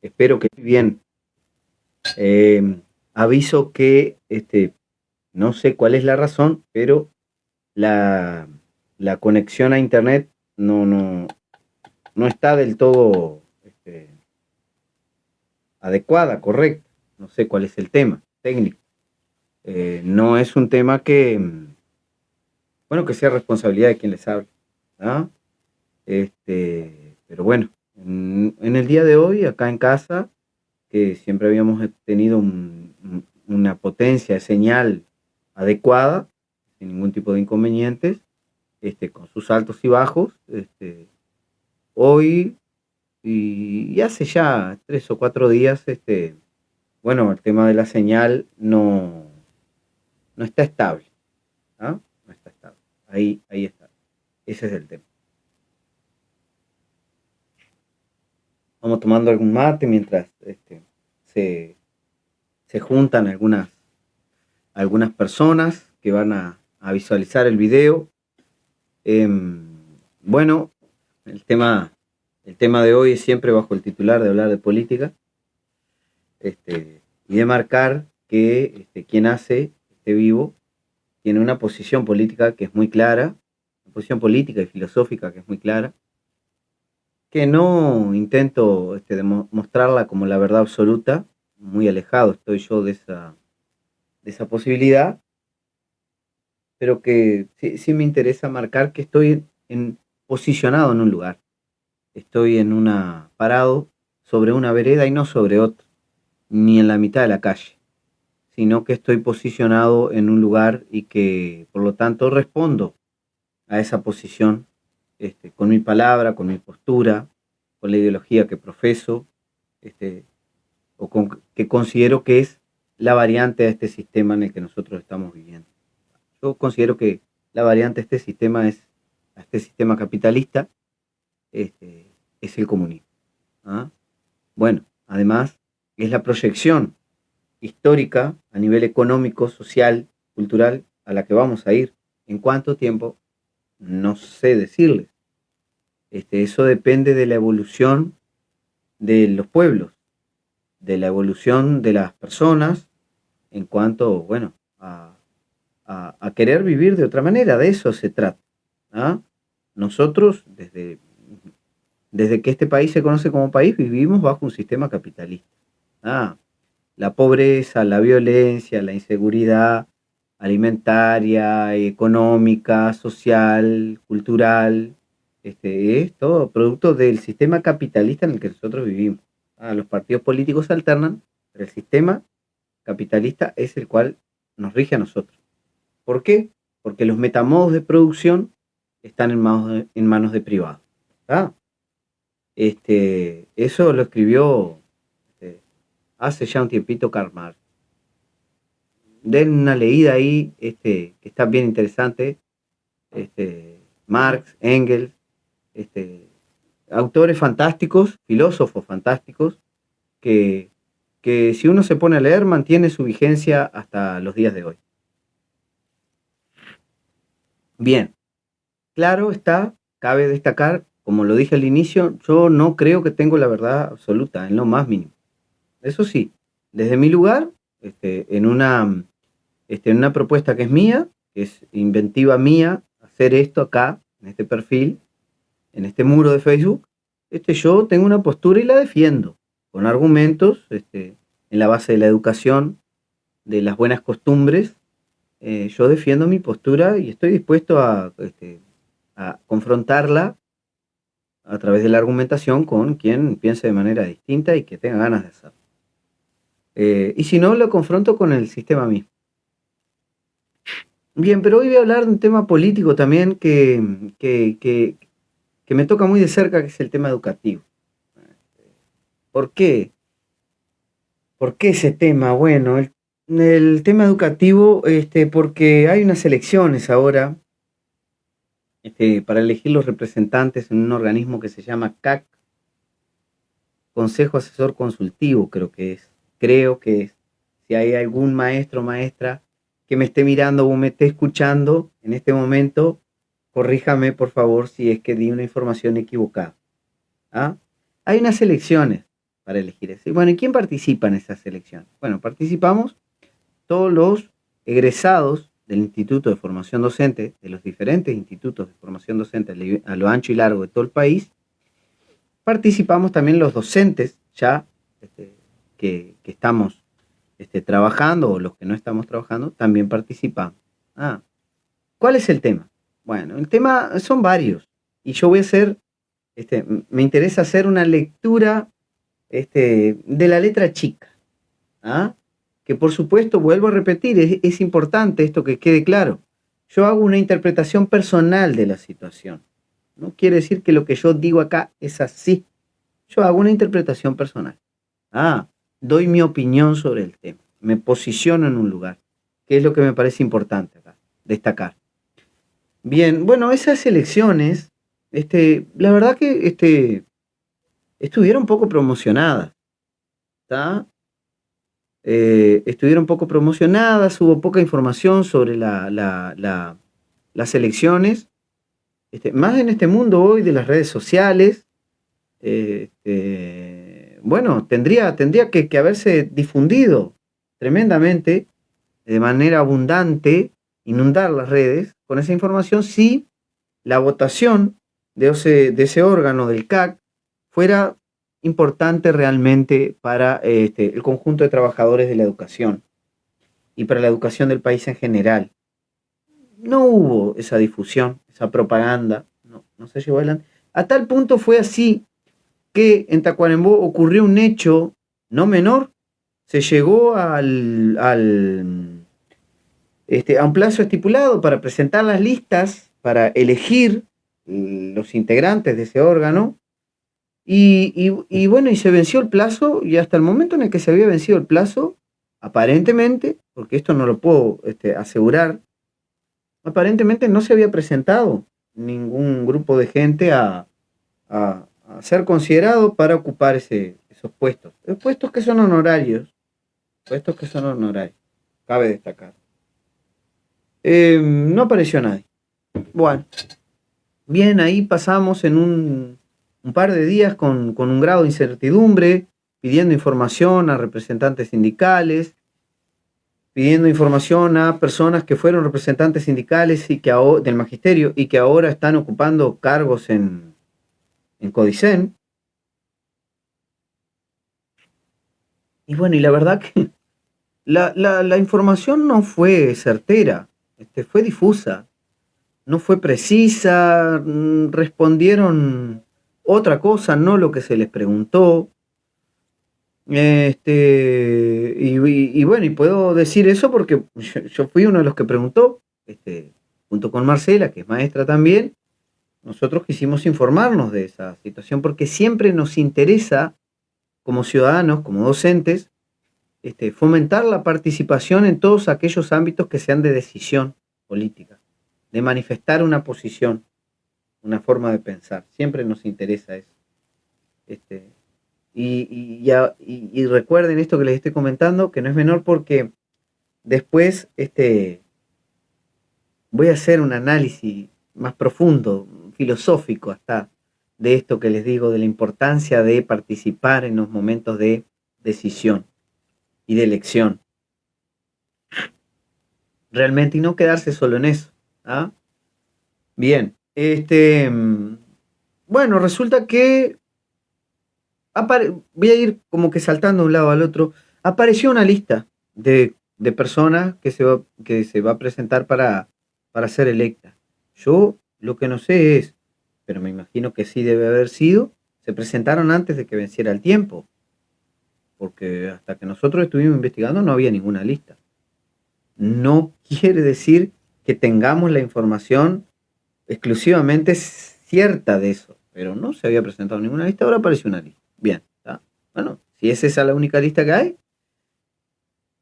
Espero que esté bien. Aviso que no sé cuál es la razón, pero la, la conexión a internet no está del todo adecuada, correcta. No sé cuál es el tema técnico. No es un tema bueno, que sea responsabilidad de quien les habla. ¿Ah? Pero bueno, en el día de hoy, acá en casa, que siempre habíamos tenido una potencia de señal adecuada, sin ningún tipo de inconvenientes, con sus altos y bajos. Hoy y hace ya 3 o 4 días, bueno, el tema de la señal no está estable. ¿Ah? No está estable. Ahí está. Ese es el tema. Vamos tomando algún mate mientras se, se juntan algunas personas que van a visualizar el video. Bueno, el tema, el tema de hoy es siempre bajo el titular de hablar de política, y de marcar que quien hace este vivo tiene una posición política que es muy clara, una posición política y filosófica que es muy clara, que no intento mostrarla como la verdad absoluta, muy alejado estoy yo de esa posibilidad, pero que sí me interesa marcar que estoy posicionado en un lugar. Estoy parado sobre una vereda y no sobre otra, ni en la mitad de la calle, sino que estoy posicionado en un lugar y que por lo tanto respondo a esa posición, con mi palabra, con mi postura, con la ideología que profeso, este, que considero que es la variante a este sistema en el que nosotros estamos viviendo. Yo considero que la variante a este sistema capitalista, es el comunismo. ¿Ah? Bueno, además es la proyección histórica a nivel económico, social, cultural, a la que vamos a ir. ¿En cuánto tiempo? No sé decirles. Eso depende de la evolución de los pueblos, de la evolución de las personas en cuanto, bueno, a querer vivir de otra manera. De eso se trata. ¿Ah? Nosotros, desde que este país se conoce como país, vivimos bajo un sistema capitalista. Ah, la pobreza, la violencia, la inseguridad alimentaria, económica, social, cultural, es todo producto del sistema capitalista en el que nosotros vivimos. Ah, los partidos políticos alternan, pero el sistema capitalista es el cual nos rige a nosotros. ¿Por qué? Porque los metamodos de producción están en manos de privados. ¿Ah? Eso lo escribió hace ya un tiempito Karl Marx. Den una leída ahí, que está bien interesante. Marx, Engels, este, autores fantásticos, filósofos fantásticos, que, que si uno se pone a leer mantiene su vigencia hasta los días de hoy. Bien, claro está, cabe destacar, como lo dije al inicio, yo no creo que tengo la verdad absoluta, en lo más mínimo. Eso sí, desde mi lugar, en una propuesta que es mía, que es inventiva mía, hacer esto acá, en este perfil, en este muro de Facebook, yo tengo una postura y la defiendo, con argumentos, en la base de la educación, de las buenas costumbres. Yo defiendo mi postura y estoy dispuesto a confrontarla a través de la argumentación con quien piense de manera distinta y que tenga ganas de hacerlo. Y si no, lo confronto con el sistema mismo. Bien, pero hoy voy a hablar de un tema político también que me toca muy de cerca, que es el tema educativo. ¿Por qué? ¿Por qué ese tema? Bueno, el tema educativo, porque hay unas elecciones ahora, para elegir los representantes en un organismo que se llama CAC, Consejo Asesor Consultivo, creo que es. Si hay algún maestro o maestra que me esté mirando o me esté escuchando en este momento, corríjame por favor si es que di una información equivocada. ¿Ah? Hay unas elecciones para elegir eso. Y bueno, ¿y quién participa en esas elecciones? Bueno, participamos todos los egresados del Instituto de Formación Docente, de los diferentes institutos de formación docente a lo ancho y largo de todo el país. Participamos también los docentes ya que estamos trabajando, o los que no estamos trabajando, también participamos. ¿Cuál es el tema? Bueno, el tema son varios, y yo voy a hacer, me interesa hacer una lectura de la letra chica, que por supuesto, vuelvo a repetir, es importante esto que quede claro. Yo hago una interpretación personal de la situación. No quiere decir que lo que yo digo acá es así. Yo hago una interpretación personal. Doy mi opinión sobre el tema. Me posiciono en un lugar, que es lo que me parece importante acá, destacar. Bien, bueno, esas elecciones, la verdad que estuvieron poco promocionadas. ¿Está? Estuvieron poco promocionadas, hubo poca información sobre las elecciones. Más en este mundo hoy de las redes sociales, bueno, tendría que haberse difundido tremendamente, de manera abundante, inundar las redes con esa información si la votación de ese órgano del CAC fuera importante realmente para el conjunto de trabajadores de la educación y para la educación del país en general. No hubo esa difusión, esa propaganda, no se llevó adelante. A tal punto fue así que en Tacuarembó ocurrió un hecho no menor. Se llegó a un plazo estipulado para presentar las listas, para elegir los integrantes de ese órgano, y bueno, y se venció el plazo, y hasta el momento en el que se había vencido el plazo, aparentemente, porque esto no lo puedo asegurar, aparentemente no se había presentado ningún grupo de gente a ser considerado para ocupar esos puestos. Puestos que son honorarios, cabe destacar. No apareció nadie. Bueno, bien, ahí pasamos en un par de días con un grado de incertidumbre, pidiendo información a representantes sindicales, pidiendo información a personas que fueron representantes sindicales y del magisterio y que ahora están ocupando cargos en Codicen. Y bueno, y la verdad que la información no fue certera, fue difusa, no fue precisa, respondieron otra cosa, no lo que se les preguntó. Y bueno, y puedo decir eso porque yo fui uno de los que preguntó, junto con Marcela, que es maestra también. Nosotros quisimos informarnos de esa situación porque siempre nos interesa, como ciudadanos, como docentes, fomentar la participación en todos aquellos ámbitos que sean de decisión política, de manifestar una posición, una forma de pensar. Siempre nos interesa eso. Y recuerden esto que les estoy comentando, que no es menor, porque después voy a hacer un análisis más profundo, filosófico hasta, de esto que les digo, de la importancia de participar en los momentos de decisión y de elección. Realmente, y no quedarse solo en eso. Bien, bueno, resulta que voy a ir como que saltando de un lado al otro. Apareció una lista de personas que se va a presentar para ser electa. Yo lo que no sé es, pero me imagino que sí debe haber sido, se presentaron antes de que venciera el tiempo, porque hasta que nosotros estuvimos investigando no había ninguna lista. No quiere decir que tengamos la información exclusivamente cierta de eso, pero no se había presentado ninguna lista, ahora apareció una lista. Bien, ¿está? Bueno, si es esa la única lista que hay,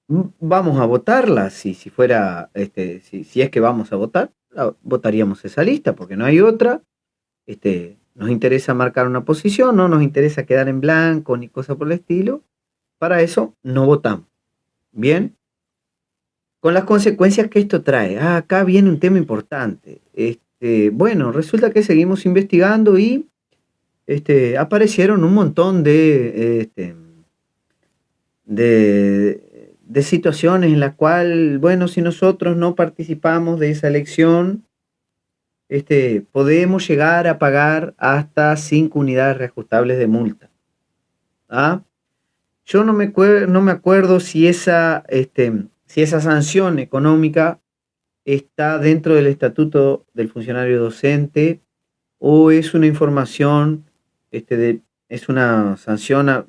vamos a votarla. Si fuera, si es que vamos a votar, votaríamos esa lista, porque no hay otra. Nos interesa marcar una posición, no nos interesa quedar en blanco ni cosa por el estilo. Para eso no votamos. Bien, con las consecuencias que esto trae. Acá viene un tema importante. Bueno, resulta que seguimos investigando y aparecieron un montón de de situaciones en las cuales, bueno, si nosotros no participamos de esa elección, podemos llegar a pagar hasta 5 unidades reajustables de multa. ¿Ah? Yo no me acuerdo si esa sanción económica está dentro del estatuto del funcionario docente o es una información, es una sanción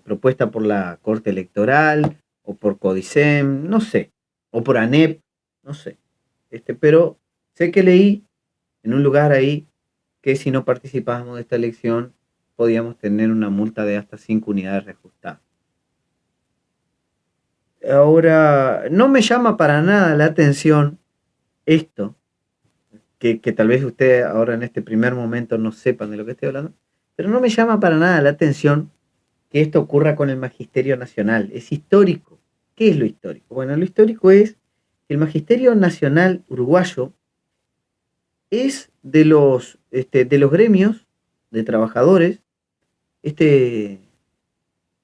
propuesta por la Corte Electoral o por Codicem, no sé, o por ANEP, no sé. Pero sé que leí en un lugar ahí que si no participábamos de esta elección podíamos tener una multa de hasta 5 unidades reajustadas. Ahora, no me llama para nada la atención esto, que tal vez usted ahora en este primer momento no sepan de lo que estoy hablando, pero no me llama para nada la atención que esto ocurra con el Magisterio Nacional. Es histórico. ¿Qué es lo histórico? Bueno, lo histórico es que el Magisterio Nacional uruguayo es de los gremios de trabajadores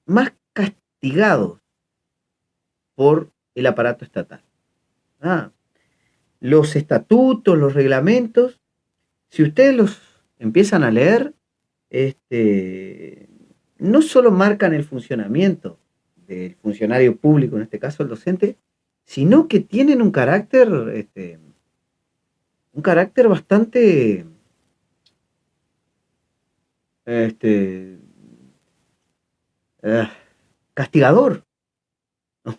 más castigados por el aparato estatal. Los estatutos, los reglamentos, si ustedes los empiezan a leer, no solo marcan el funcionamiento del funcionario público, en este caso el docente, sino que tienen un carácter bastante este, eh, castigador. ¿No?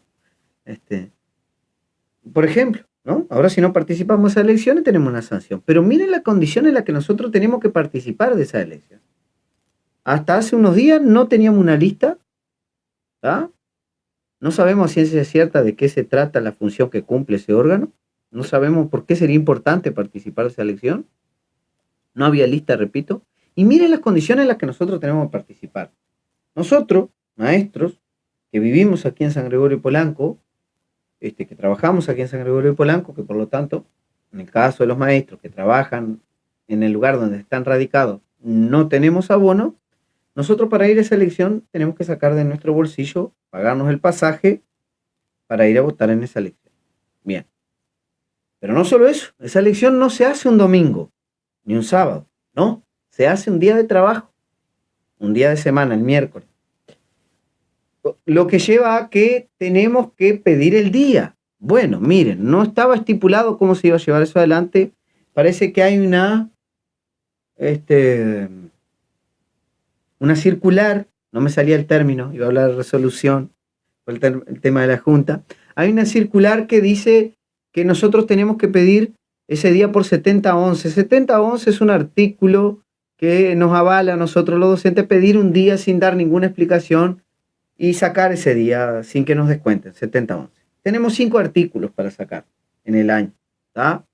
Por ejemplo, ¿no? Ahora si no participamos de esas elecciones tenemos una sanción. Pero miren la condición en la que nosotros tenemos que participar de esa elección. Hasta hace unos días no teníamos una lista, ¿tá? No sabemos a ciencia cierta de qué se trata la función que cumple ese órgano. No sabemos por qué sería importante participar de esa elección. No había lista, repito. Y miren las condiciones en las que nosotros tenemos que participar. Nosotros, maestros, que vivimos aquí en San Gregorio Polanco, que trabajamos aquí en San Gregorio Polanco, que por lo tanto, en el caso de los maestros que trabajan en el lugar donde están radicados, no tenemos abono, nosotros para ir a esa elección tenemos que sacar de nuestro bolsillo, pagarnos el pasaje para ir a votar en esa elección. Bien. Pero no solo eso, esa elección no se hace un domingo, ni un sábado, no, se hace un día de trabajo, un día de semana, el miércoles. Lo que lleva a que tenemos que pedir el día. Bueno, miren, no estaba estipulado cómo se iba a llevar eso adelante. Parece que hay una circular, no me salía el término, iba a hablar de resolución, por el tema de la Junta. Hay una circular que dice que nosotros tenemos que pedir ese día por 70-11. 70-11 es un artículo que nos avala a nosotros los docentes pedir un día sin dar ninguna explicación y sacar ese día sin que nos descuenten, 70-11. Tenemos 5 artículos para sacar en el año, ¿tá?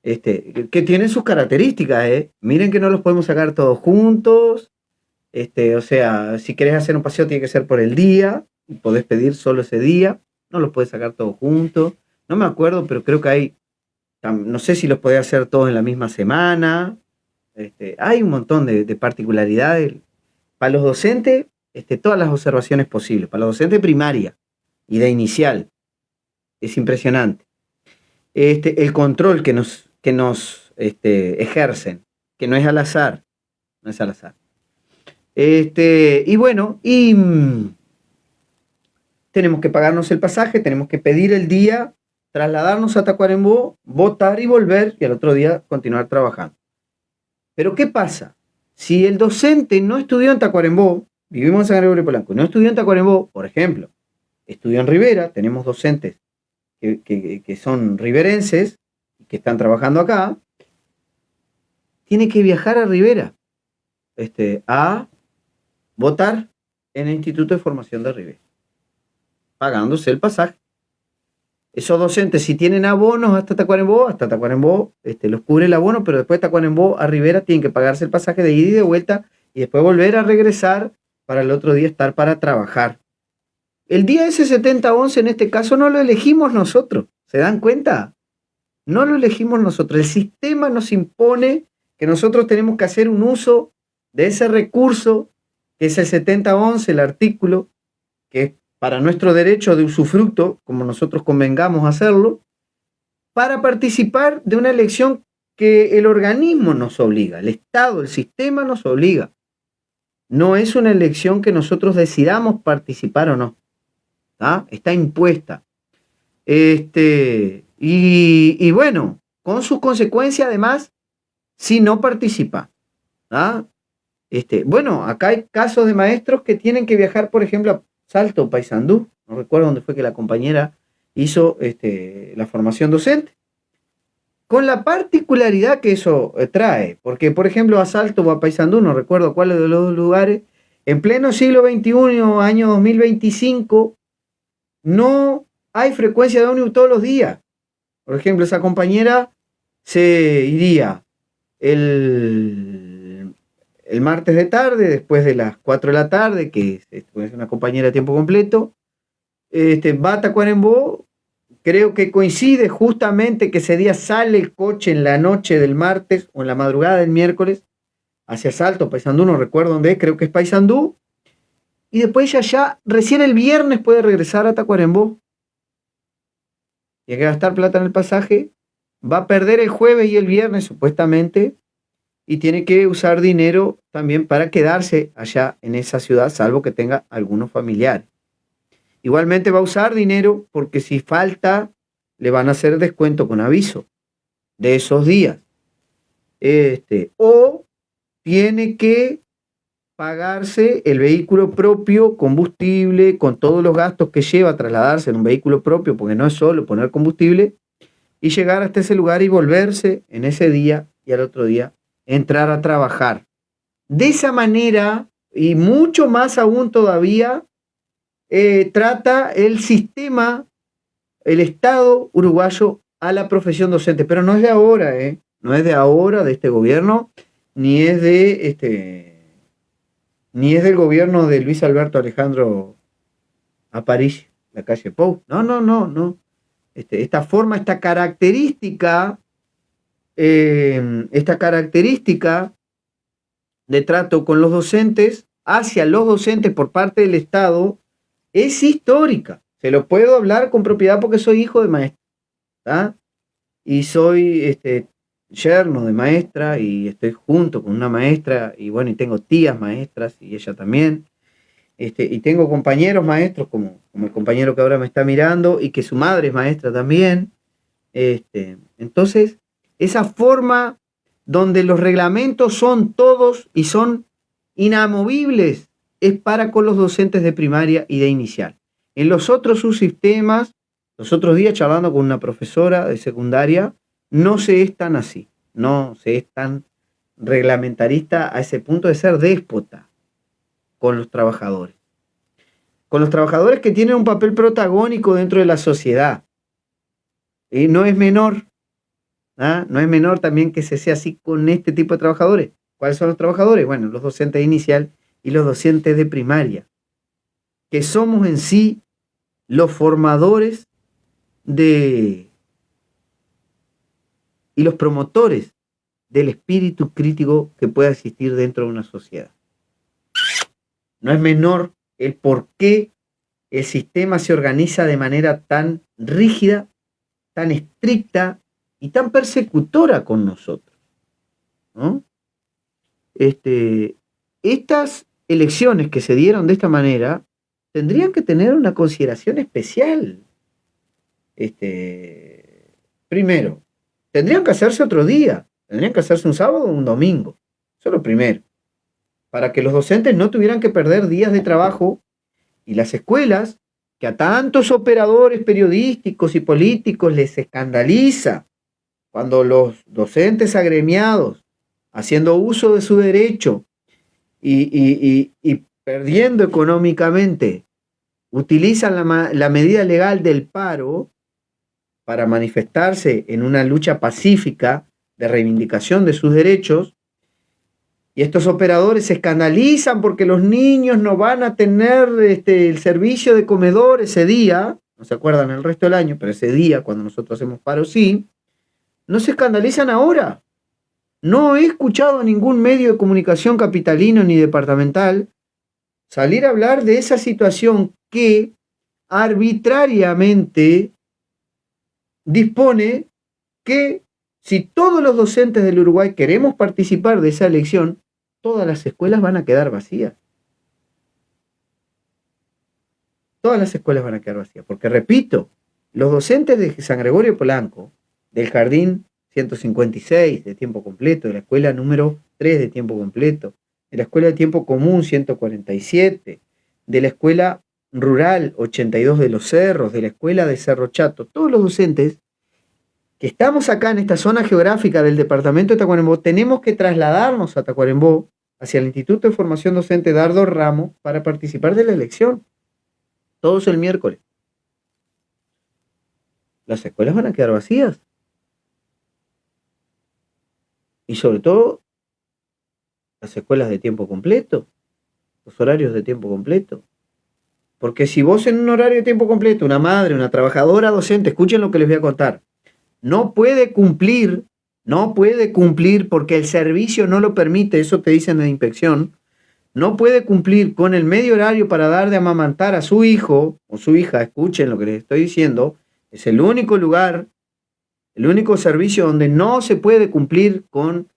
Que tienen sus características, ¿eh? Miren que no los podemos sacar todos juntos, o sea, si querés hacer un paseo tiene que ser por el día, y podés pedir solo ese día, no los podés sacar todos juntos, no me acuerdo, pero creo que hay, no sé si los podés hacer todos en la misma semana, hay un montón de particularidades. Para los docentes, todas las observaciones posibles. Para los docentes primaria y de inicial, es impresionante. El control que nos ejercen, que no es al azar, no es al azar. Y bueno, tenemos que pagarnos el pasaje, tenemos que pedir el día, trasladarnos a Tacuarembó, votar y volver, y al otro día continuar trabajando. Pero ¿qué pasa? Si el docente no estudió en Tacuarembó, vivimos en San Gregorio Polanco, no estudió en Tacuarembó, por ejemplo, estudió en Rivera, tenemos docentes que son riverenses, que están trabajando acá, tiene que viajar a Rivera a votar en el Instituto de Formación de Rivera, pagándose el pasaje. Esos docentes, si tienen abonos hasta Tacuarembó, los cubre el abono, pero después de Tacuarembó a Rivera tienen que pagarse el pasaje de ida y de vuelta y después volver a regresar para el otro día estar para trabajar. El día ese 70-11 en este caso no lo elegimos nosotros, ¿se dan cuenta? No lo elegimos nosotros, el sistema nos impone que nosotros tenemos que hacer un uso de ese recurso que es el 70-11, el artículo, que es para nuestro derecho de usufructo, como nosotros convengamos hacerlo, para participar de una elección que el organismo nos obliga, el Estado, el sistema nos obliga. No es una elección que nosotros decidamos participar o no. Está impuesta. Y bueno, con sus consecuencias además, si no participa. Bueno, acá hay casos de maestros que tienen que viajar, por ejemplo, a Salto o Paysandú. No recuerdo dónde fue que la compañera hizo la formación docente. Con la particularidad que eso trae. Porque, por ejemplo, a Salto o a Paysandú, no recuerdo cuál de los dos lugares, en pleno siglo XXI, año 2025, no hay frecuencia de ómnibus todos los días. Por ejemplo, esa compañera se iría el martes de tarde, después de las 4 de la tarde, que es una compañera de tiempo completo, va a Tacuarembó. Creo que coincide justamente que ese día sale el coche en la noche del martes o en la madrugada del miércoles hacia Salto, Paysandú, no recuerdo dónde es, creo que es Paysandú. Y después ella ya, recién el viernes puede regresar a Tacuarembó. Tiene que gastar plata en el pasaje, va a perder el jueves y el viernes supuestamente, y tiene que usar dinero también para quedarse allá en esa ciudad, salvo que tenga algunos familiares. Igualmente va a usar dinero porque si falta, le van a hacer descuento con aviso de esos días. O tiene que pagarse el vehículo propio, combustible, con todos los gastos que lleva a trasladarse en un vehículo propio, porque no es solo poner combustible, y llegar hasta ese lugar y volverse en ese día y al otro día entrar a trabajar. De esa manera, y mucho más aún todavía, trata el sistema, el Estado uruguayo a la profesión docente, pero no es de ahora, no es de ahora, de este gobierno, ni es del gobierno de Luis Alberto Alejandro Aparicio, la calle Pou. No. Esta forma, esta característica de trato con los docentes, hacia los docentes por parte del Estado, es histórica. Se lo puedo hablar con propiedad porque soy hijo de maestra, y soy yerno de maestra, y estoy junto con una maestra, y bueno, y tengo tías maestras, y ella también, y tengo compañeros maestros, como el compañero que ahora me está mirando, y que su madre es maestra también. Entonces, esa forma donde los reglamentos son todos y son inamovibles, es para con los docentes de primaria y de inicial. En los otros subsistemas, los otros días charlando con una profesora de secundaria, no se es tan así, no se es tan reglamentarista a ese punto de ser déspota con los trabajadores. Con los trabajadores que tienen un papel protagónico dentro de la sociedad. Y no es menor, no es menor también que se sea así con este tipo de trabajadores. ¿Cuáles son los trabajadores? Bueno, los docentes de inicial y los docentes de primaria, que somos en sí los formadores y los promotores del espíritu crítico que pueda existir dentro de una sociedad. No es menor el por qué el sistema se organiza de manera tan rígida, tan estricta y tan persecutora con nosotros, ¿no? Estas elecciones que se dieron de esta manera tendrían que tener una consideración especial. Primero, tendrían que hacerse otro día, tendrían que hacerse un sábado o un domingo. Eso es lo primero. Para que los docentes no tuvieran que perder días de trabajo, y las escuelas, que a tantos operadores periodísticos y políticos les escandaliza cuando los docentes agremiados, haciendo uso de su derecho y perdiendo económicamente, utilizan la medida legal del paro para manifestarse en una lucha pacífica de reivindicación de sus derechos, y estos operadores se escandalizan porque los niños no van a tener el servicio de comedor ese día, no se acuerdan el resto del año, pero ese día cuando nosotros hacemos paro sí, no se escandalizan ahora. No he escuchado a ningún medio de comunicación capitalino ni departamental salir a hablar de esa situación que arbitrariamente dispone que si todos los docentes del Uruguay queremos participar de esa elección, todas las escuelas van a quedar vacías. Todas las escuelas van a quedar vacías. Porque, repito, los docentes de San Gregorio Polanco, del jardín 156 de tiempo completo, de la escuela número 3 de tiempo completo, de la escuela de tiempo común 147, de la escuela rural 82 de los Cerros, de la escuela de Cerro Chato, todos los docentes que estamos acá en esta zona geográfica del departamento de Tacuarembó, tenemos que trasladarnos a Tacuarembó, hacia el Instituto de Formación Docente Dardo Ramos, para participar de la elección. Todos el miércoles. Las escuelas van a quedar vacías. Y sobre todo, las escuelas de tiempo completo, los horarios de tiempo completo. Porque si vos en un horario de tiempo completo, una madre, una trabajadora docente, escuchen lo que les voy a contar, no puede cumplir porque el servicio no lo permite, eso te dicen de inspección, no puede cumplir con el medio horario para dar de amamantar a su hijo o su hija, escuchen lo que les estoy diciendo, es el único lugar, el único servicio donde no se puede cumplir con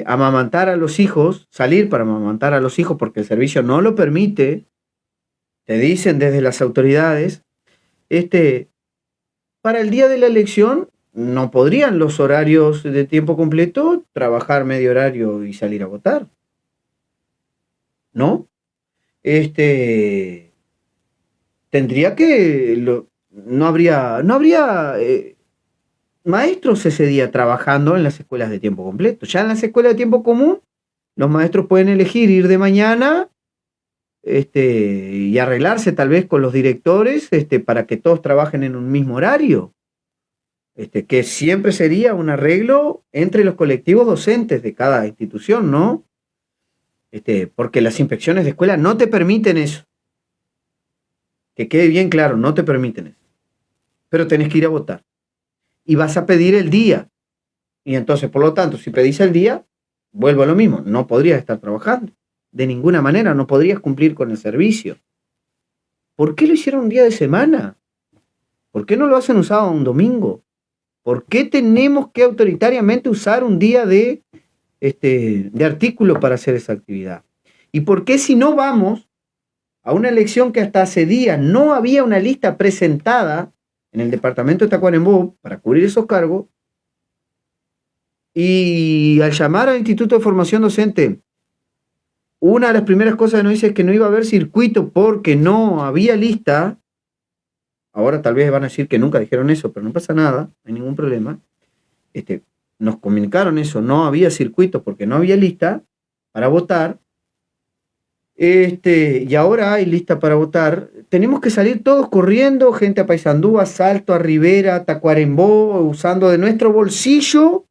amamantar a los hijos, salir para amamantar a los hijos porque el servicio no lo permite, te dicen desde las autoridades, para el día de la elección no podrían los horarios de tiempo completo trabajar medio horario y salir a votar. ¿No? Tendría que, no habría maestros ese día trabajando en las escuelas de tiempo completo. Ya en las escuelas de tiempo común, los maestros pueden elegir ir de mañana y arreglarse tal vez con los directores para que todos trabajen en un mismo horario. Que siempre sería un arreglo entre los colectivos docentes de cada institución, ¿no? Porque las inspecciones de escuela no te permiten eso. Que quede bien claro, no te permiten eso. Pero tenés que ir a votar. Y vas a pedir el día. Y entonces, por lo tanto, si pedís el día, vuelvo a lo mismo. No podrías estar trabajando. De ninguna manera, no podrías cumplir con el servicio. ¿Por qué lo hicieron un día de semana? ¿Por qué no lo hacen un sábado o un domingo? ¿Por qué tenemos que autoritariamente usar un día de artículo para hacer esa actividad? ¿Y por qué si no vamos a una elección que hasta hace días no había una lista presentada en el departamento de Tacuarembó para cubrir esos cargos, y al llamar al Instituto de Formación Docente, una de las primeras cosas que nos dice es que no iba a haber circuito porque no había lista? Ahora tal vez van a decir que nunca dijeron eso, pero no pasa nada, no hay ningún problema. Nos comunicaron eso, no había circuito porque no había lista para votar. Y ahora hay lista para votar. Tenemos que salir todos corriendo, gente a Paysandú, a Salto, a Rivera, a Tacuarembó, usando de nuestro bolsillo.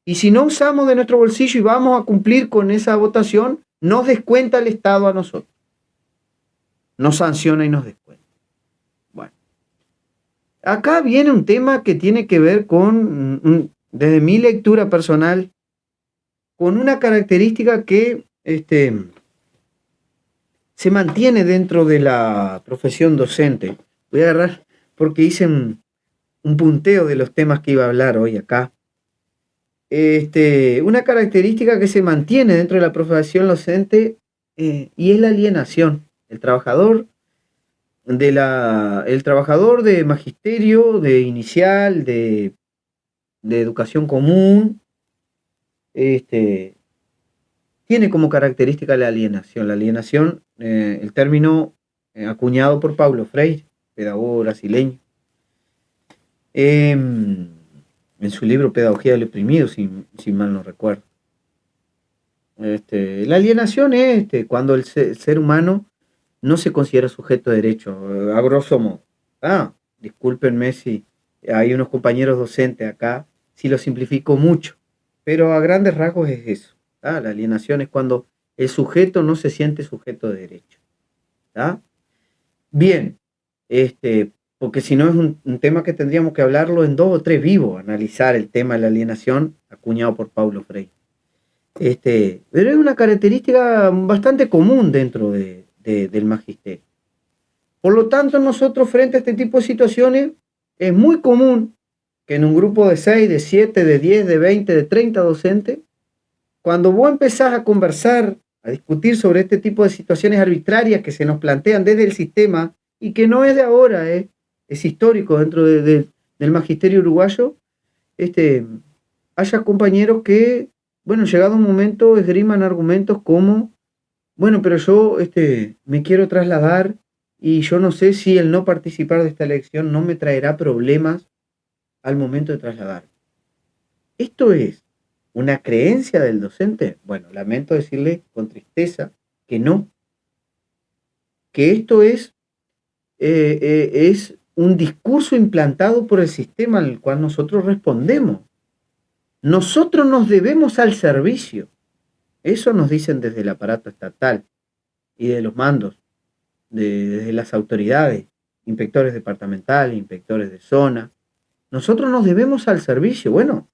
Y si no usamos de nuestro bolsillo y vamos a cumplir con esa votación, nos descuenta el Estado a nosotros. Nos sanciona y nos descuenta. Bueno, acá viene un tema que tiene que ver con, desde mi lectura personal, con una característica que se mantiene dentro de la profesión docente. Voy a agarrar, porque hice un punteo de los temas que iba a hablar hoy acá. Una característica que se mantiene dentro de la profesión docente y es la alienación. El trabajador de magisterio, de inicial, de educación común, tiene como característica la alienación. La alienación, el término acuñado por Paulo Freire, pedagogo brasileño, en su libro Pedagogía del Oprimido, si mal no recuerdo. La alienación es cuando el ser humano no se considera sujeto de derecho, a grosso modo. Discúlpenme si hay unos compañeros docentes acá, si lo simplifico mucho, pero a grandes rasgos es eso. La alienación es cuando el sujeto no se siente sujeto de derecho. Bien, porque si no es un tema que tendríamos que hablarlo en 2 o 3 vivos, analizar el tema de la alienación acuñado por Paulo Freire. Pero es una característica bastante común dentro del magisterio. Por lo tanto, nosotros frente a este tipo de situaciones, es muy común que en un grupo de 6, de 7, de 10, de 20, de 30 docentes, cuando vos empezás a conversar, a discutir sobre este tipo de situaciones arbitrarias que se nos plantean desde el sistema y que no es de ahora, es histórico dentro del magisterio uruguayo, haya compañeros que, bueno, llegado un momento, esgriman argumentos como, bueno, pero yo me quiero trasladar y yo no sé si el no participar de esta elección no me traerá problemas al momento de trasladar. ¿Esto es una creencia del docente? Bueno, lamento decirle con tristeza que no, que esto es un discurso implantado por el sistema al cual nosotros respondemos. Nosotros nos debemos al servicio. Eso nos dicen desde el aparato estatal y de los mandos, desde las autoridades, inspectores departamentales, inspectores de zona. Nosotros nos debemos al servicio. Bueno,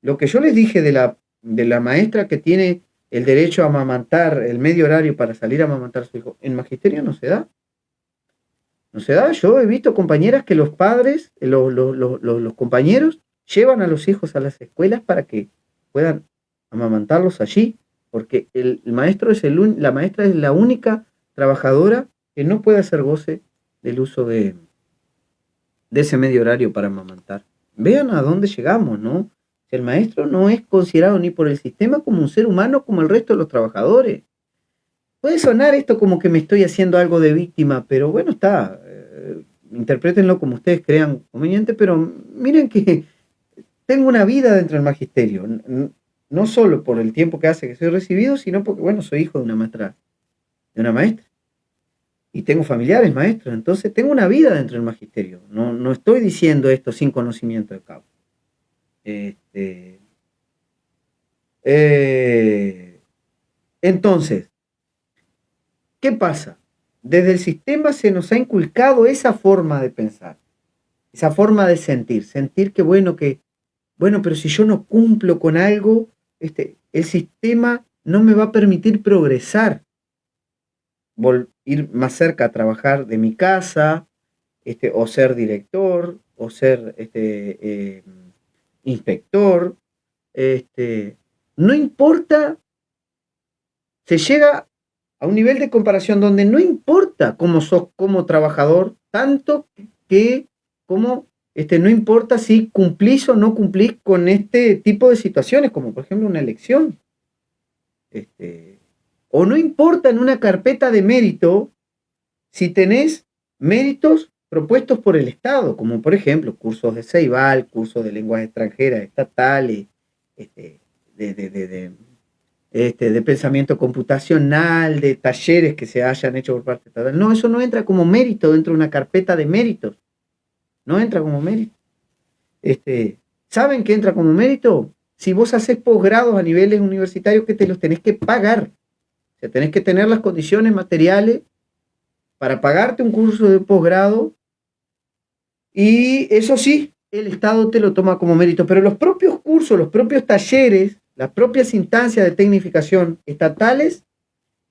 lo que yo les dije de la maestra que tiene el derecho a amamantar el medio horario para salir a amamantar a su hijo, en magisterio no se da. No se da. Yo he visto compañeras que los padres, los compañeros, llevan a los hijos a las escuelas para que puedan amamantarlos allí, porque el maestro la maestra es la única trabajadora que no puede hacer goce del uso de ese medio horario para amamantar. Vean a dónde llegamos, ¿no? El maestro no es considerado ni por el sistema como un ser humano como el resto de los trabajadores. Puede sonar esto como que me estoy haciendo algo de víctima, pero bueno, está. Interprétenlo como ustedes crean conveniente, pero miren que tengo una vida dentro del magisterio. No solo por el tiempo que hace que soy recibido, sino porque, bueno, soy hijo de una maestra. Y tengo familiares maestros, entonces tengo una vida dentro del magisterio. No estoy diciendo esto sin conocimiento de causa. Entonces, ¿qué pasa? Desde el sistema se nos ha inculcado esa forma de pensar, esa forma de sentir que bueno, pero si yo no cumplo con algo, el sistema no me va a permitir progresar, ir más cerca a trabajar de mi casa, o ser director, o ser inspector, no importa, se llega a un nivel de comparación donde no importa cómo sos como trabajador, tanto que como no importa si cumplís o no cumplís con este tipo de situaciones, como por ejemplo una elección. O no importa en una carpeta de mérito si tenés méritos propuestos por el Estado, como por ejemplo cursos de Ceibal, cursos de lenguas extranjeras estatales, de pensamiento computacional, de talleres que se hayan hecho por parte estatal. No, eso no entra como mérito dentro de una carpeta de méritos. No entra como mérito. ¿Saben qué entra como mérito? Si vos haces posgrados a niveles universitarios que te los tenés que pagar. O sea, tenés que tener las condiciones materiales para pagarte un curso de posgrado, y eso sí, el Estado te lo toma como mérito, pero los propios cursos, los propios talleres, las propias instancias de tecnificación estatales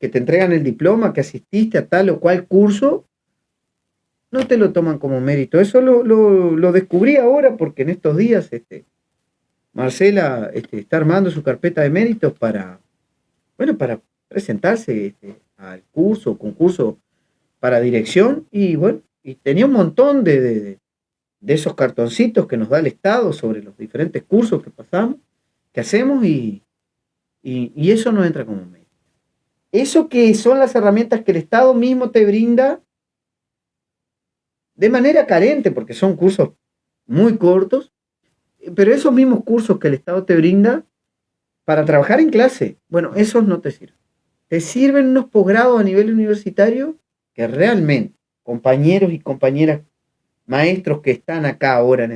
que te entregan el diploma, que asististe a tal o cual curso, no te lo toman como mérito. Eso lo descubrí ahora porque en estos días Marcela está armando su carpeta de méritos para presentarse al concurso para dirección, y bueno, y tenía un montón de esos cartoncitos que nos da el Estado sobre los diferentes cursos que pasamos, que hacemos, y eso no entra como mérito. Eso que son las herramientas que el Estado mismo te brinda de manera carente, porque son cursos muy cortos, pero esos mismos cursos que el Estado te brinda para trabajar en clase, bueno, esos no te sirven. Te sirven unos posgrados a nivel universitario que realmente, compañeros y compañeras, maestros que están acá ahora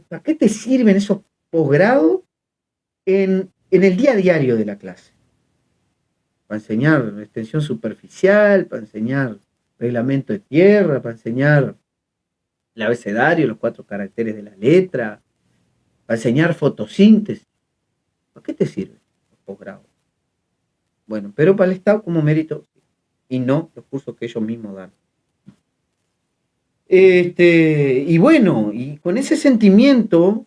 ¿para qué te sirven esos posgrados en el día a diario de la clase? Para enseñar extensión superficial, para enseñar reglamento de tierra, para enseñar el abecedario, los 4 caracteres de la letra, para enseñar fotosíntesis. ¿Para qué te sirven los posgrados? Bueno, pero para el Estado como mérito, y no los cursos que ellos mismos dan. Y bueno, y con ese sentimiento,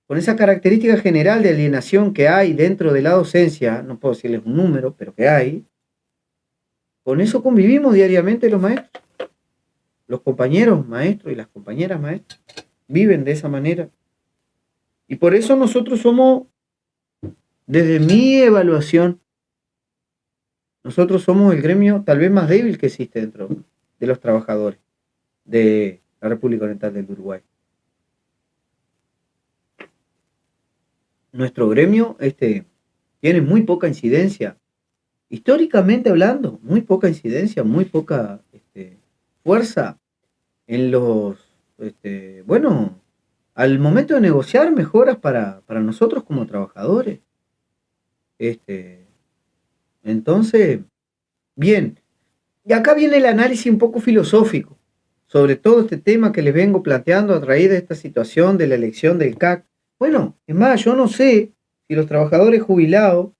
con esa característica general de alienación que hay dentro de la docencia, no puedo decirles un número, pero que hay, con eso convivimos diariamente los maestros, los compañeros maestros y las compañeras maestras, viven de esa manera. Y por eso nosotros somos, desde mi evaluación, nosotros somos el gremio tal vez más débil que existe dentro de los trabajadores de la República Oriental del Uruguay. Nuestro gremio tiene muy poca incidencia, históricamente hablando, muy poca incidencia, muy poca fuerza en los, bueno, al momento de negociar mejoras para nosotros como trabajadores. Entonces, bien, y acá viene el análisis un poco filosófico sobre todo este tema que les vengo planteando a raíz de esta situación de la elección del CAC. Bueno, es más, yo no sé si los trabajadores jubilados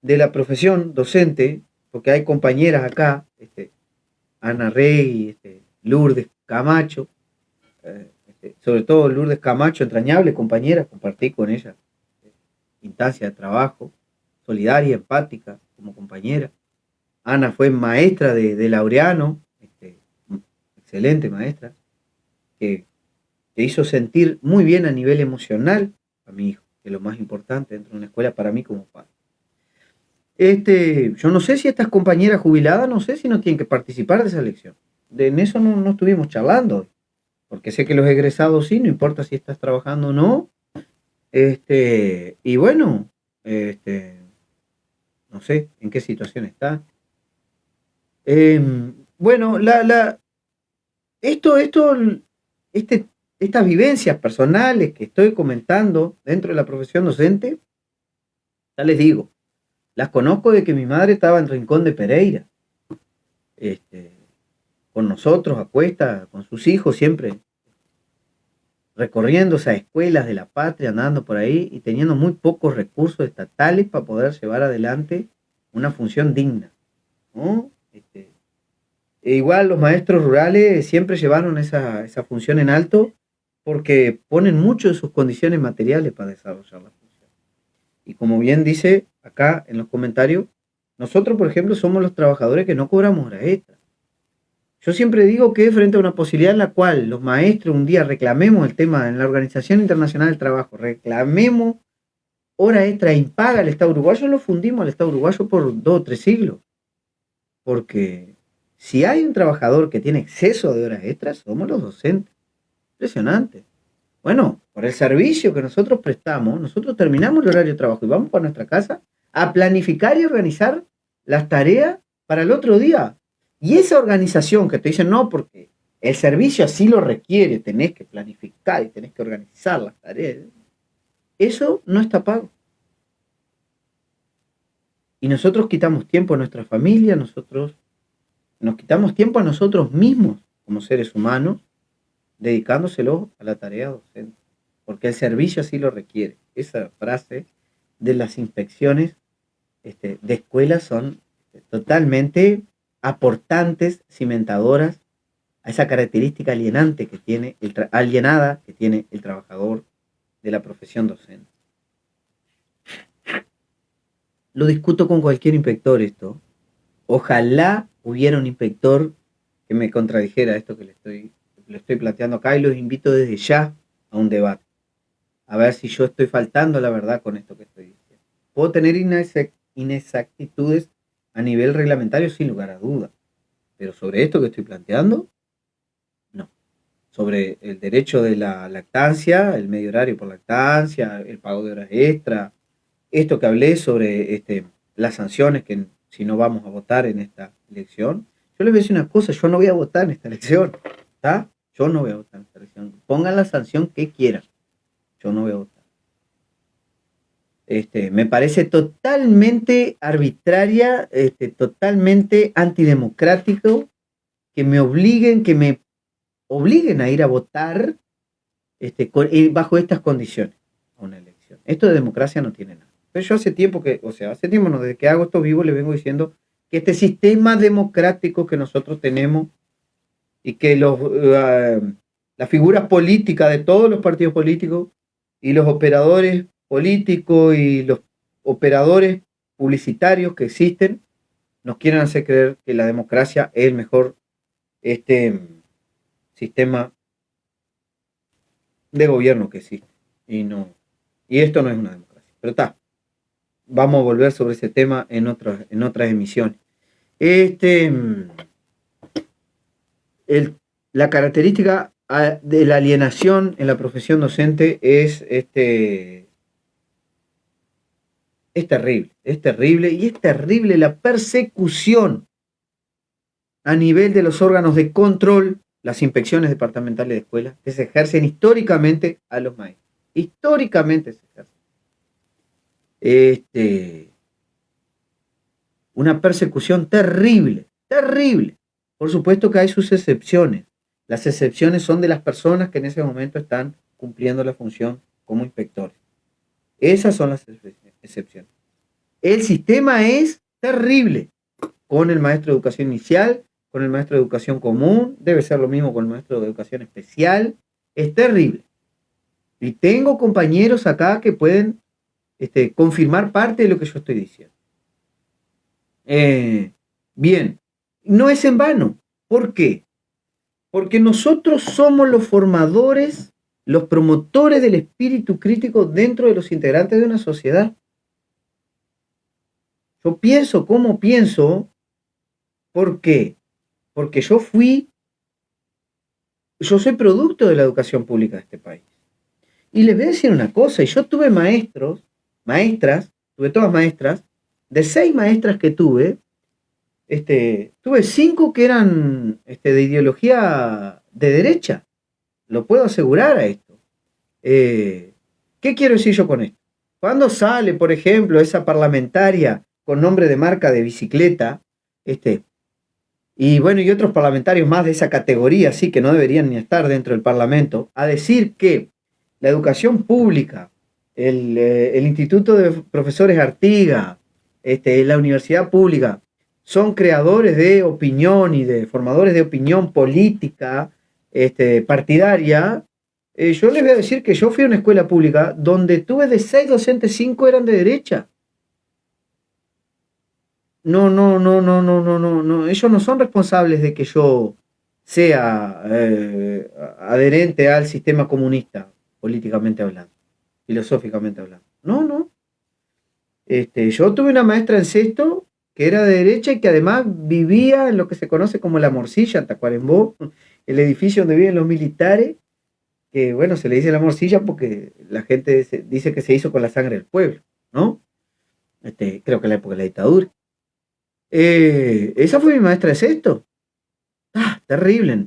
de la profesión docente, porque hay compañeras acá, Ana Rey, Lourdes Camacho, sobre todo Lourdes Camacho, entrañable compañera, compartí con ella instancia de trabajo, solidaria, empática como compañera. Ana fue maestra de Laureano, excelente maestra, que hizo sentir muy bien a nivel emocional a mi hijo, que es lo más importante dentro de una escuela para mí como padre. Yo no sé si estas compañeras jubiladas, no sé si no tienen que participar de esa elección. En eso no estuvimos charlando hoy, porque sé que los egresados sí, no importa si estás trabajando o no. Y bueno, no sé en qué situación está. Bueno, esto, estas vivencias personales que estoy comentando dentro de la profesión docente, ya les digo, las conozco de que mi madre estaba en Rincón de Pereira, con nosotros, a cuesta, con sus hijos, siempre recorriendo esas escuelas de la patria, andando por ahí y teniendo muy pocos recursos estatales para poder llevar adelante una función digna, ¿no? Igual los maestros rurales siempre llevaron esa función en alto porque ponen mucho de sus condiciones materiales para desarrollar la función. Y como bien dice acá en los comentarios, nosotros, por ejemplo, somos los trabajadores que no cobramos hora extra. Yo siempre digo que frente a una posibilidad en la cual los maestros un día reclamemos el tema en la Organización Internacional del Trabajo, reclamemos hora extra impaga al Estado uruguayo, lo fundimos al Estado uruguayo por 2 o 3 siglos. Porque si hay un trabajador que tiene exceso de horas extras, somos los docentes. Impresionante. Bueno, por el servicio que nosotros prestamos, nosotros terminamos el horario de trabajo y vamos para nuestra casa a planificar y organizar las tareas para el otro día. Y esa organización que te dicen, no, porque el servicio así lo requiere, tenés que planificar y tenés que organizar las tareas, eso no está pago. Y nosotros quitamos tiempo a nuestra familia, nosotros nos quitamos tiempo a nosotros mismos como seres humanos, dedicándoselo a la tarea docente, porque el servicio así lo requiere. Esa frase de las inspecciones de escuelas son totalmente aportantes, cimentadoras a esa característica alienante que tiene alienada que tiene el trabajador de la profesión docente. Lo discuto con cualquier inspector esto. Ojalá hubiera un inspector que me contradijera esto que le estoy planteando acá y los invito desde ya a un debate. A ver si yo estoy faltando a la verdad con esto que estoy diciendo. Puedo tener inexactitudes a nivel reglamentario sin lugar a duda, pero sobre esto que estoy planteando, no. Sobre el derecho de la lactancia, el medio horario por lactancia, el pago de horas extra, esto que hablé sobre las sanciones que si no vamos a votar en esta elección, yo les voy a decir una cosa, yo no voy a votar en esta elección, ¿está? Yo no voy a votar en esta elección. Pongan la sanción que quieran, yo no voy a votar. Me parece totalmente arbitraria, totalmente antidemocrático que me obliguen a ir a votar bajo estas condiciones a una elección. Esto de democracia no tiene nada. Pero yo hace tiempo no, desde que hago esto vivo, le vengo diciendo que este sistema democrático que nosotros tenemos y que las figuras políticas de todos los partidos políticos y los operadores políticos y los operadores publicitarios que existen nos quieren hacer creer que la democracia es el mejor sistema de gobierno que existe. Y esto no es una democracia. Pero está, vamos a volver sobre ese tema en otras emisiones. La característica de la alienación en la profesión docente es terrible, y es terrible la persecución a nivel de los órganos de control, las inspecciones departamentales de escuelas, que se ejercen históricamente a los maestros. Históricamente se ejercen. Una persecución terrible, terrible. Por supuesto que hay sus excepciones. Las excepciones son de las personas que en ese momento están cumpliendo la función como inspectores. Esas son las excepciones. El sistema es terrible. Con el maestro de educación inicial, con el maestro de educación común, debe ser lo mismo con el maestro de educación especial. Es terrible. Y tengo compañeros acá que pueden confirmar parte de lo que yo estoy diciendo. Bien, no es en vano. ¿Por qué? Porque nosotros somos los formadores, los promotores del espíritu crítico dentro de los integrantes de una sociedad. Yo pienso como pienso. ¿Por qué? Porque yo soy producto de la educación pública de este país. Y les voy a decir una cosa, y yo tuve tuve todas maestras, de 6 maestras que tuve 5 que eran de ideología de derecha. Lo puedo asegurar a esto. ¿Qué quiero decir yo con esto? Cuando sale, por ejemplo, esa parlamentaria con nombre de marca de bicicleta, y bueno, y otros parlamentarios más de esa categoría, sí, que no deberían ni estar dentro del Parlamento, a decir que la educación pública, el Instituto de Profesores Artiga, la universidad pública, son creadores de opinión y de formadores de opinión política partidaria. Yo les voy a decir que yo fui a una escuela pública donde tuve de 6 docentes, 5 eran de derecha. No, ellos no son responsables de que yo sea adherente al sistema comunista, políticamente hablando, filosóficamente hablando. No. Yo tuve una maestra en sexto que era de derecha y que además vivía en lo que se conoce como la Morcilla, en Tacuarembó, el edificio donde viven los militares, que bueno, se le dice la Morcilla porque la gente dice que se hizo con la sangre del pueblo, ¿no? Creo que en la época de la dictadura. Esa fue mi maestra de sexto. Terrible,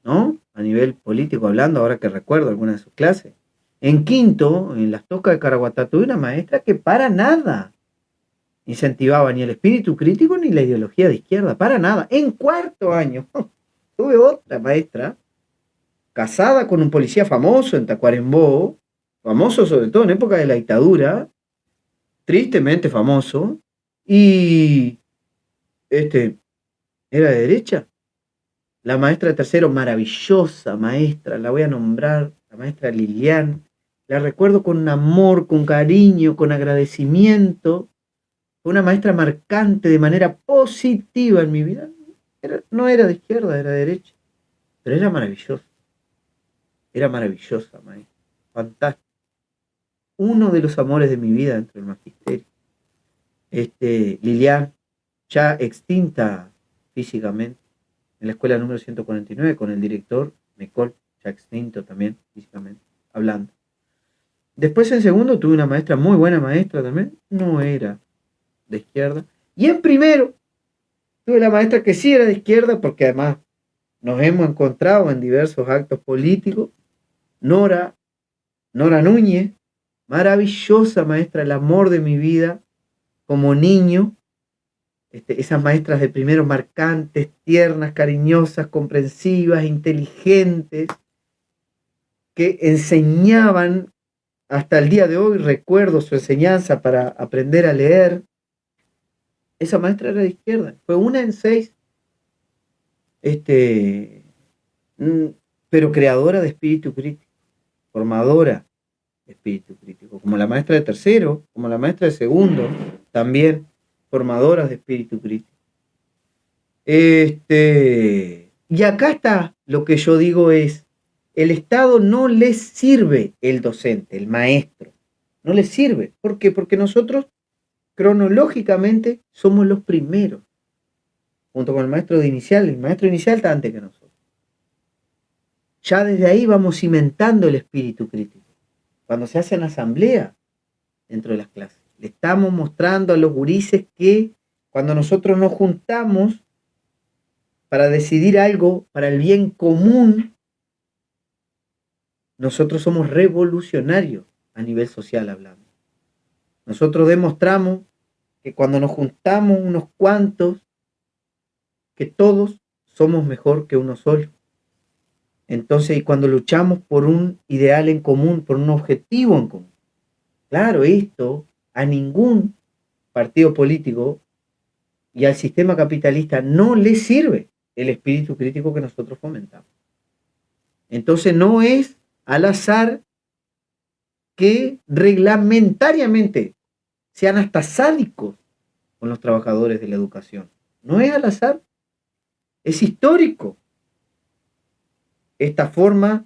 ¿no? A nivel político hablando, ahora que recuerdo algunas de sus clases. En quinto, en las Tocas de Caraguatá, tuve una maestra que para nada incentivaba ni el espíritu crítico ni la ideología de izquierda, para nada. En cuarto año, tuve otra maestra casada con un policía famoso en Tacuarembó, famoso sobre todo en época de la dictadura, tristemente famoso, y era de derecha. La maestra de tercero, maravillosa maestra, la voy a nombrar, la maestra Lilian. La recuerdo con amor, con cariño, con agradecimiento. Fue una maestra marcante de manera positiva en mi vida. No era de izquierda, era de derecha. Pero era maravillosa. Era maravillosa, maestra. Fantástica. Uno de los amores de mi vida dentro del magisterio. Lilian, ya extinta físicamente, en la escuela número 149, con el director Mecol, ya extinto también físicamente, hablando. Después en segundo tuve una maestra, muy buena maestra también, no era de izquierda. Y en primero tuve la maestra que sí era de izquierda, porque además nos hemos encontrado en diversos actos políticos, Nora Núñez, maravillosa maestra, el amor de mi vida como niño. Esas maestras de primero marcantes, tiernas, cariñosas, comprensivas, inteligentes, que enseñaban, hasta el día de hoy recuerdo su enseñanza para aprender a leer. Esa maestra era de izquierda, fue una en 6 mm, pero creadora de espíritu crítico, formadora de espíritu crítico, como la maestra de tercero, como la maestra de segundo, también formadoras de espíritu crítico. Y acá está lo que yo digo es, el Estado no les sirve el docente, el maestro, no les sirve. ¿Por qué? Porque nosotros cronológicamente somos los primeros, junto con el maestro inicial está antes que nosotros. Ya desde ahí vamos cimentando el espíritu crítico. Cuando se hacen asamblea dentro de las clases, le estamos mostrando a los gurises que cuando nosotros nos juntamos para decidir algo para el bien común, nosotros somos revolucionarios a nivel social hablando. Nosotros demostramos que cuando nos juntamos unos cuantos, que todos somos mejor que uno solo. Entonces, y cuando luchamos por un ideal en común, por un objetivo en común. Claro, esto a ningún partido político y al sistema capitalista no le sirve el espíritu crítico que nosotros fomentamos. Entonces no es al azar que reglamentariamente sean hasta sádicos con los trabajadores de la educación. No es al azar, es histórico. Esta forma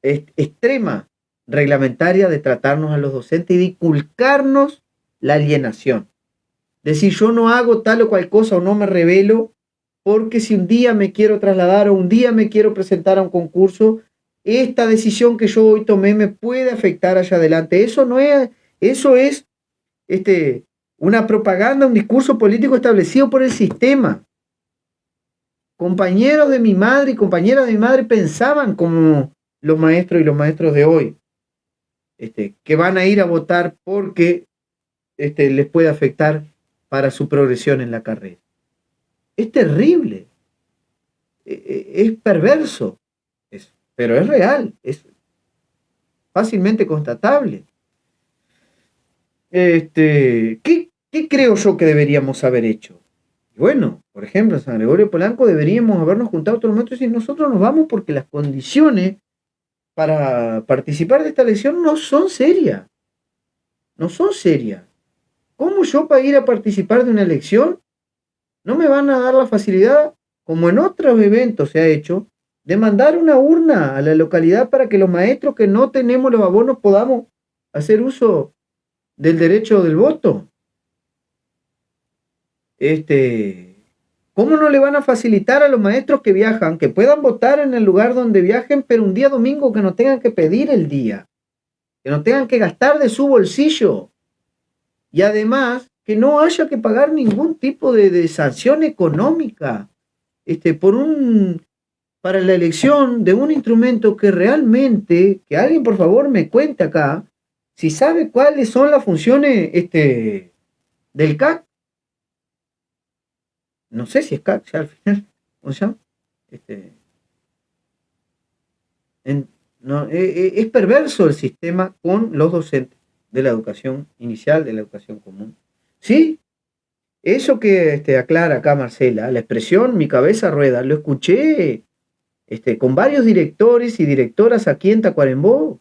extrema reglamentaria de tratarnos a los docentes y de inculcarnos la alienación. Decir, yo no hago tal o cual cosa o no me revelo porque si un día me quiero trasladar o un día me quiero presentar a un concurso, esta decisión que yo hoy tomé me puede afectar allá adelante. Eso no es, eso es una propaganda, un discurso político establecido por el sistema. Compañeros de mi madre y compañeras de mi madre pensaban como los maestros y los maestros de hoy, que van a ir a votar porque les puede afectar para su progresión en la carrera. Es terrible, es perverso, pero es real, es fácilmente constatable. ¿Qué creo yo que deberíamos haber hecho? Bueno, por ejemplo, en San Gregorio de Polanco deberíamos habernos juntado todos los maestros y nosotros nos vamos porque las condiciones para participar de esta elección no son serias. No son serias. ¿Cómo yo para ir a participar de una elección no me van a dar la facilidad, como en otros eventos se ha hecho, de mandar una urna a la localidad para que los maestros que no tenemos los abonos podamos hacer uso del derecho del voto? ¿Cómo no le van a facilitar a los maestros que viajan, que puedan votar en el lugar donde viajen, pero un día domingo que no tengan que pedir el día, que no tengan que gastar de su bolsillo? Y además, que no haya que pagar ningún tipo de sanción económica para la elección de un instrumento que realmente, que alguien por favor me cuente acá, si sabe cuáles son las funciones del CAC. No sé si es CAC ya al final, ¿cómo se llama? Es perverso el sistema con los docentes de la educación inicial, de la educación común. Sí, eso que aclara acá Marcela, la expresión mi cabeza rueda, lo escuché con varios directores y directoras aquí en Tacuarembó.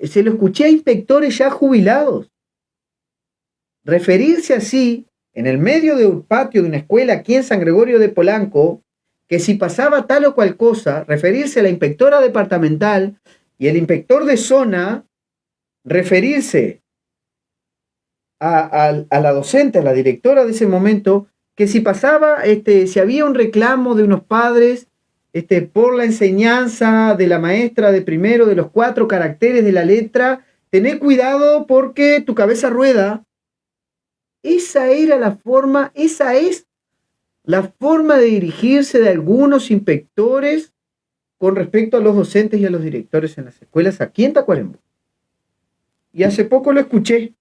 Se lo escuché a inspectores ya jubilados. Referirse así, en el medio de un patio de una escuela aquí en San Gregorio de Polanco, que si pasaba tal o cual cosa, referirse a la inspectora departamental y el inspector de zona, referirse a la docente, a la directora de ese momento, que si pasaba, si había un reclamo de unos padres por la enseñanza de la maestra de primero de los 4 caracteres de la letra, tené cuidado porque tu cabeza rueda. Esa era la forma, esa es la forma de dirigirse de algunos inspectores con respecto a los docentes y a los directores en las escuelas aquí en Tacuarembó. Y hace poco lo escuché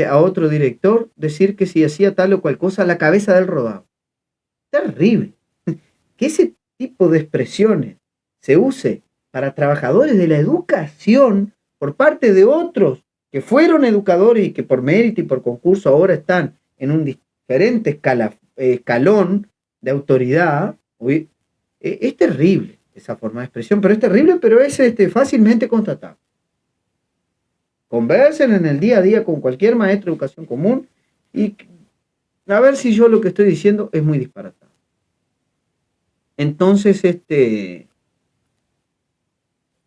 a otro director decir que si hacía tal o cual cosa, la cabeza del rodado. Terrible. Que ese tipo de expresiones se use para trabajadores de la educación por parte de otros que fueron educadores y que por mérito y por concurso ahora están en un diferente escalón de autoridad, Es terrible esa forma de expresión, pero es terrible, pero es fácilmente constatable. Conversen en el día a día con cualquier maestro de educación común y a ver si yo lo que estoy diciendo es muy disparatado. Entonces,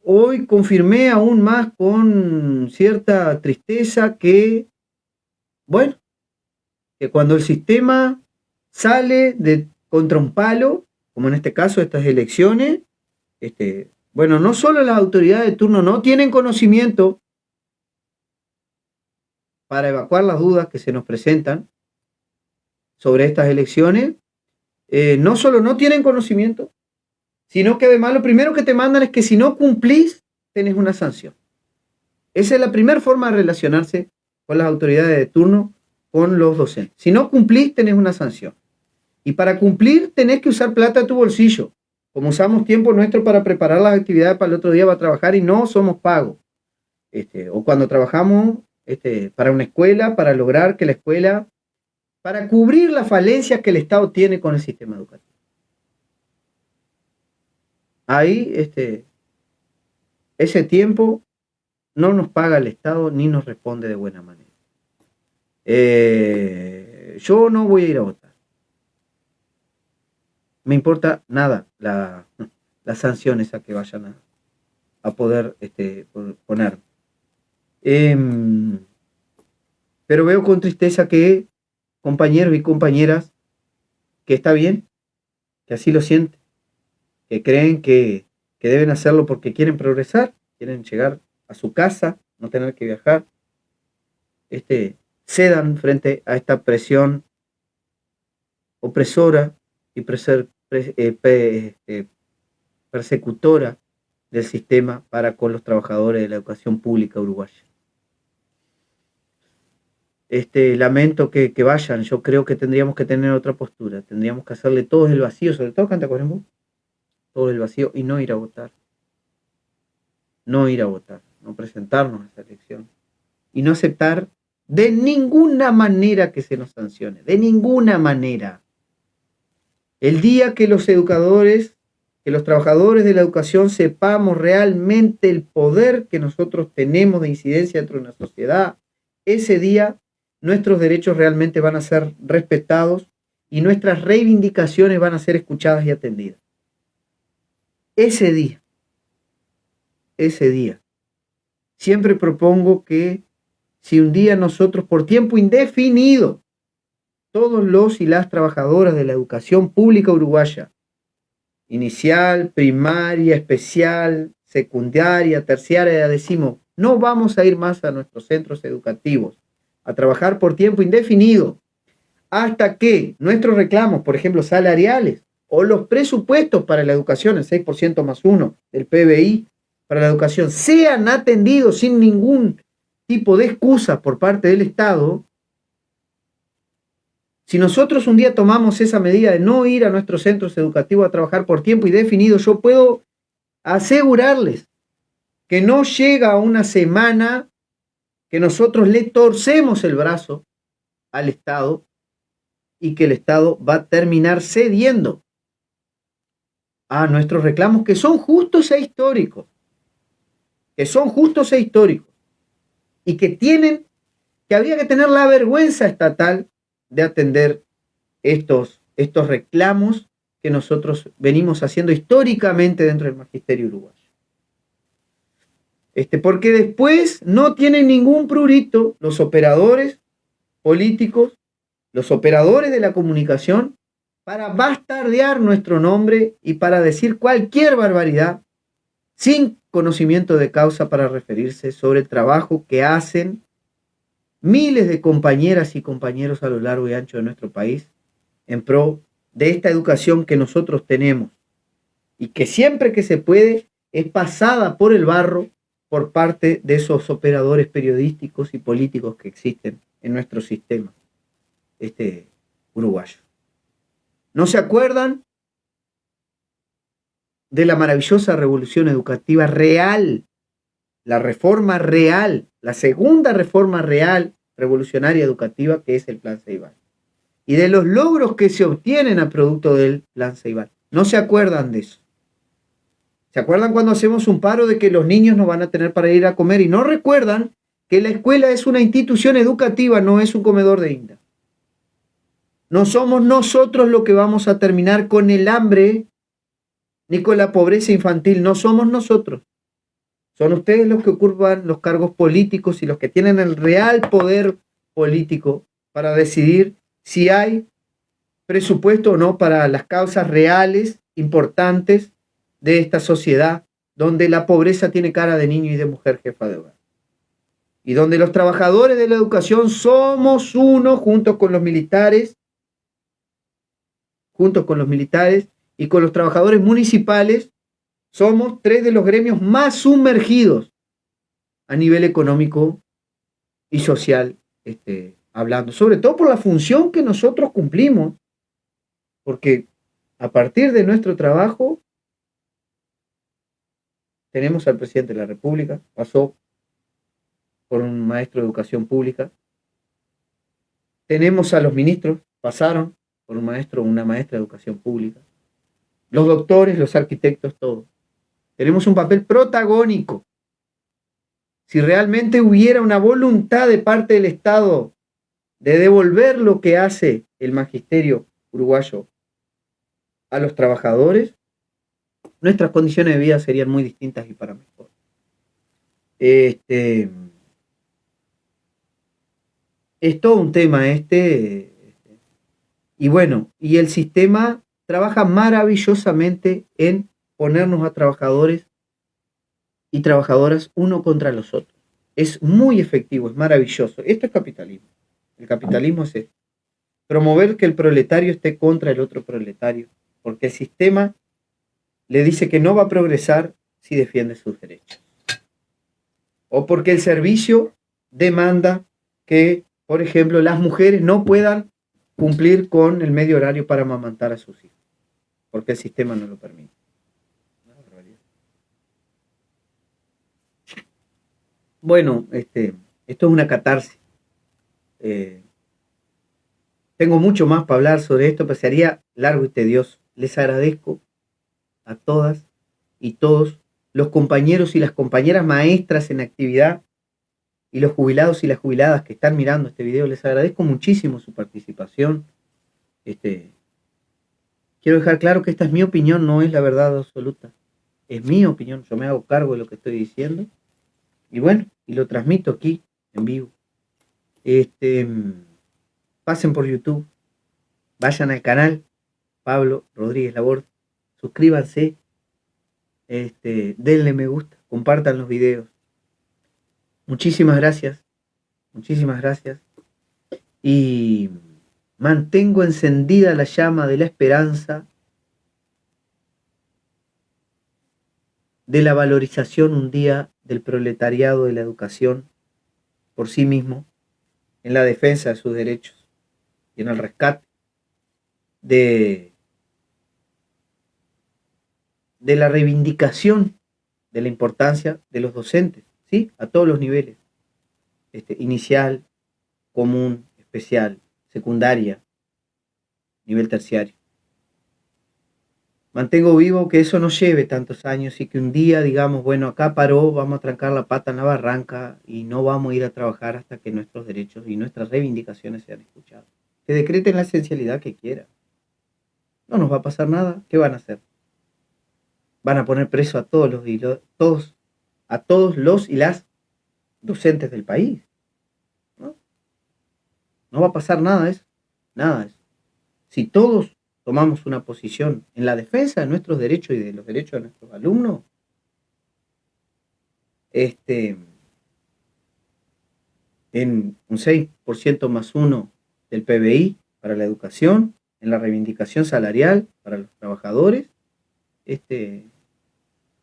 hoy confirmé aún más con cierta tristeza que, bueno, que cuando el sistema sale contra un palo, como en este caso estas elecciones, bueno, no solo las autoridades de turno no tienen conocimiento para evacuar las dudas que se nos presentan sobre estas elecciones, no solo no tienen conocimiento, sino que además lo primero que te mandan es que si no cumplís, tenés una sanción. Esa es la primera forma de relacionarse con las autoridades de turno, con los docentes. Si no cumplís, tenés una sanción. Y para cumplir, tenés que usar plata de tu bolsillo. Como usamos tiempo nuestro para preparar las actividades para el otro día para trabajar y no somos pagos. O cuando trabajamos para una escuela, para lograr que la escuela, para cubrir las falencias que el Estado tiene con el sistema educativo. Ahí, ese tiempo no nos paga el Estado ni nos responde de buena manera. Yo no voy a ir a votar. Me importa nada las sanciones a que vayan a poder poner. Pero veo con tristeza que compañeros y compañeras, que está bien, que así lo sienten, que creen que deben hacerlo porque quieren progresar, quieren llegar a su casa, no tener que viajar, cedan frente a esta presión opresora y persecutora del sistema para con los trabajadores de la educación pública uruguaya. Lamento que vayan, yo creo que tendríamos que tener otra postura, tendríamos que hacerle todo el vacío, sobre todo Canta Corenbú, todo el vacío y no ir a votar, no presentarnos a esa elección y no aceptar de ninguna manera que se nos sancione, de ninguna manera. El día que los educadores, que los trabajadores de la educación sepamos realmente el poder que nosotros tenemos de incidencia dentro de una sociedad, ese día nuestros derechos realmente van a ser respetados y nuestras reivindicaciones van a ser escuchadas y atendidas. Ese día. Siempre propongo que si un día nosotros por tiempo indefinido, todos los y las trabajadoras de la educación pública uruguaya, inicial, primaria, especial, secundaria, terciaria, decimos, no vamos a ir más a nuestros centros educativos a trabajar por tiempo indefinido hasta que nuestros reclamos, por ejemplo, salariales o los presupuestos para la educación, el 6% más 1 del PBI para la educación, sean atendidos sin ningún tipo de excusa por parte del Estado. Si nosotros un día tomamos esa medida de no ir a nuestros centros educativos a trabajar por tiempo indefinido, yo puedo asegurarles que no llega una semana que nosotros le torcemos el brazo al Estado y que el Estado va a terminar cediendo a nuestros reclamos que son justos e históricos, y que habría que tener la vergüenza estatal de atender estos reclamos que nosotros venimos haciendo históricamente dentro del magisterio uruguayo. Porque después no tienen ningún prurito los operadores políticos, los operadores de la comunicación, para bastardear nuestro nombre y para decir cualquier barbaridad sin conocimiento de causa para referirse sobre el trabajo que hacen miles de compañeras y compañeros a lo largo y ancho de nuestro país en pro de esta educación que nosotros tenemos y que siempre que se puede es pasada por el barro por parte de esos operadores periodísticos y políticos que existen en nuestro sistema uruguayo. ¿No se acuerdan de la maravillosa revolución educativa real, la reforma real, la segunda reforma real revolucionaria educativa que es el Plan Ceibal? Y de los logros que se obtienen a producto del Plan Ceibal. No se acuerdan de eso. ¿Se acuerdan cuando hacemos un paro de que los niños no van a tener para ir a comer? Y no recuerdan que la escuela es una institución educativa, no es un comedor de INDA. No somos nosotros los que vamos a terminar con el hambre ni con la pobreza infantil, no somos nosotros. Son ustedes los que ocupan los cargos políticos y los que tienen el real poder político para decidir si hay presupuesto o no para las causas reales, importantes de esta sociedad, donde la pobreza tiene cara de niño y de mujer jefa de hogar. Y donde los trabajadores de la educación somos uno junto con los militares, y con los trabajadores municipales, somos tres de los gremios más sumergidos a nivel económico y social, hablando, sobre todo por la función que nosotros cumplimos, porque a partir de nuestro trabajo tenemos al presidente de la República, pasó por un maestro de educación pública, tenemos a los ministros, pasaron por un maestro o una maestra de educación pública, los doctores, los arquitectos, todos. Tenemos un papel protagónico. Si realmente hubiera una voluntad de parte del Estado de devolver lo que hace el magisterio uruguayo a los trabajadores, nuestras condiciones de vida serían muy distintas y para mejor. Es todo un tema y bueno, y el sistema trabaja maravillosamente en ponernos a trabajadores y trabajadoras uno contra los otros. Es muy efectivo, es maravilloso. Esto es capitalismo. El capitalismo es esto. Promover que el proletario esté contra el otro proletario, porque el sistema le dice que no va a progresar si defiende sus derechos. O porque el servicio demanda que, por ejemplo, las mujeres no puedan cumplir con el medio horario para amamantar a sus hijos, porque el sistema no lo permite. Bueno, esto es una catarsis. Tengo mucho más para hablar sobre esto, pero sería largo y tedioso. Les agradezco a todas y todos los compañeros y las compañeras maestras en actividad y los jubilados y las jubiladas que están mirando este video. Les agradezco muchísimo su participación. Quiero dejar claro que esta es mi opinión, no es la verdad absoluta. Es mi opinión, yo me hago cargo de lo que estoy diciendo. Y bueno, y lo transmito aquí en vivo. Pasen por YouTube, vayan al canal Pablo Rodríguez Laborde, suscríbanse, denle me gusta, compartan los videos. Muchísimas gracias, muchísimas gracias. Y mantengo encendida la llama de la esperanza, de la valorización un día del proletariado de la educación por sí mismo, en la defensa de sus derechos y en el rescate de la reivindicación de la importancia de los docentes, ¿sí? A todos los niveles, inicial, común, especial, secundaria, nivel terciario. Mantengo vivo que eso no lleve tantos años y que un día digamos, bueno, acá paró, vamos a trancar la pata en la barranca y no vamos a ir a trabajar hasta que nuestros derechos y nuestras reivindicaciones sean escuchados. Que decreten la esencialidad que quieran. No nos va a pasar nada. ¿Qué van a hacer? Van a poner preso a todos los y las docentes del país. ¿No? No va a pasar nada de eso. Nada de eso. Si todos tomamos una posición en la defensa de nuestros derechos y de los derechos de nuestros alumnos, en un 6% más 1 del PBI para la educación, en la reivindicación salarial para los trabajadores, esa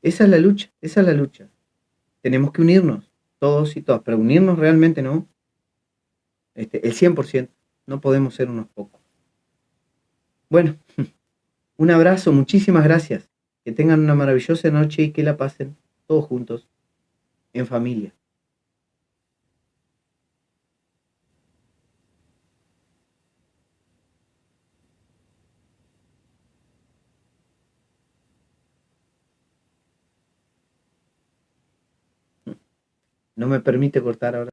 es la lucha, esa es la lucha. Tenemos que unirnos, todos y todas, pero unirnos realmente no, el 100%, no podemos ser unos pocos. Bueno, un abrazo, muchísimas gracias, que tengan una maravillosa noche y que la pasen todos juntos, en familia. no me permite cortar ahora.